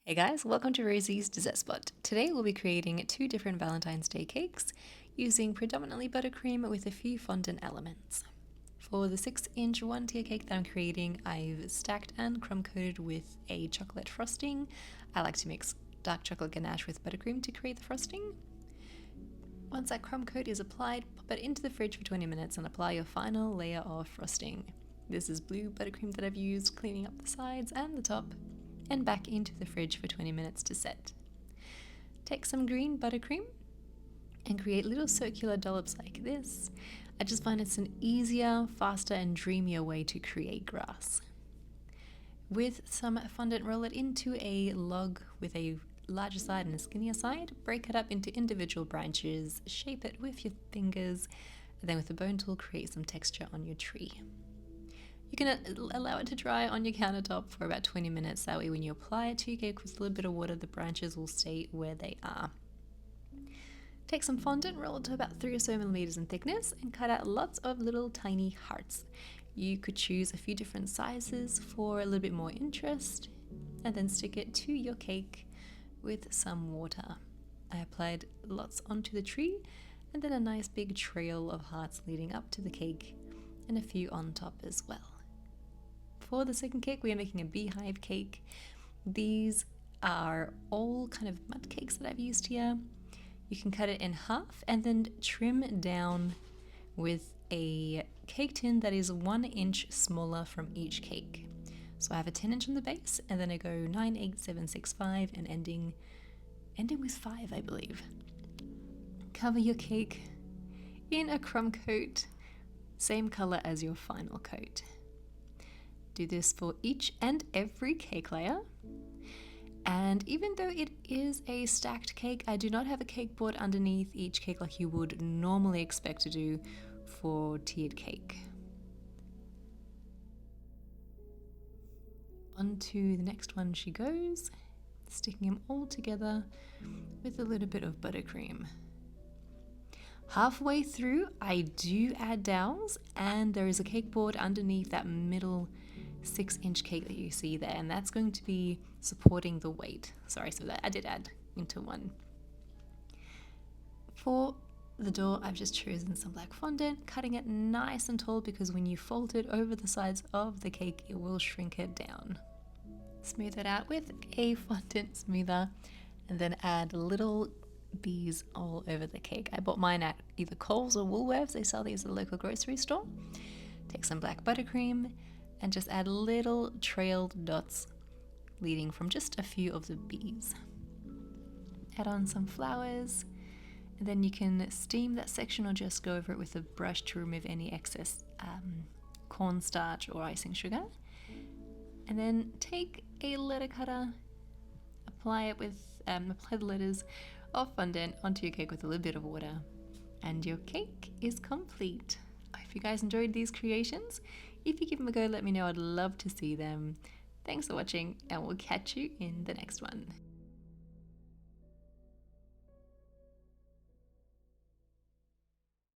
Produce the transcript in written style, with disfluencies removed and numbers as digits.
Hey guys, welcome to Rosie's Dessert Spot. Today we'll be creating two different Valentine's Day cakes using predominantly buttercream with a few fondant elements. For the 6-inch 1-tier cake that I'm creating, I've stacked and crumb coated with a chocolate frosting. I like to mix dark chocolate ganache with buttercream to create the frosting. Once that crumb coat is applied, pop it into the fridge for 20 minutes and apply your final layer of frosting. This is blue buttercream that I've used, cleaning up the sides and the top, and back into the fridge for 20 minutes to set. Take some green buttercream and create little circular dollops like this. I just find it's an easier, faster and dreamier way to create grass. With some fondant, roll it into a log with a larger side and a skinnier side, break it up into individual branches, shape it with your fingers, and then with a bone tool create some texture on your tree. You can allow it to dry on your countertop for about 20 minutes. That way when you apply it to your cake with a little bit of water, the branches will stay where they are. Take some fondant, roll it to about 3 or so millimeters in thickness, and cut out lots of little tiny hearts. You could choose a few different sizes for a little bit more interest, and then stick it to your cake with some water. I applied lots onto the tree, and then a nice big trail of hearts leading up to the cake, and a few on top as well. For the second cake, we are making a beehive cake. These are all kind of mud cakes that I've used here. You can cut it in half and then trim down with a cake tin that is 1 inch smaller from each cake. So I have a 10-inch on the base, and then I go 9, 8, 7, 6, 5, and ending with 5, I believe. Cover your cake in a crumb coat, same color as your final coat. Do this for each and every cake layer. And even though it is a stacked cake, I do not have a cake board underneath each cake like you would normally expect to do for tiered cake. On to the next one she goes, sticking them all together with a little bit of buttercream. Halfway through, I do add dowels, and there is a cake board underneath that middle 6-inch cake that you see there, and that's going to be supporting the weight. Sorry, so that I did add into one. For the door, I've just chosen some black fondant, cutting it nice and tall because when you fold it over the sides of the cake, it will shrink it down. Smooth it out with a fondant smoother, and then add little bees all over the cake. I bought mine at either Coles or Woolworths. They sell these at the local grocery store. Take some black buttercream and just add little trailed dots leading from just a few of the bees. Add on some flowers, and then you can steam that section or just go over it with a brush to remove any excess cornstarch or icing sugar. And then take a letter cutter, apply the letters of fondant onto your cake with a little bit of water, and your cake is complete. I hope you guys enjoyed these creations. If you give them a go, let me know. I'd love to see them. Thanks for watching, and we'll catch you in the next one.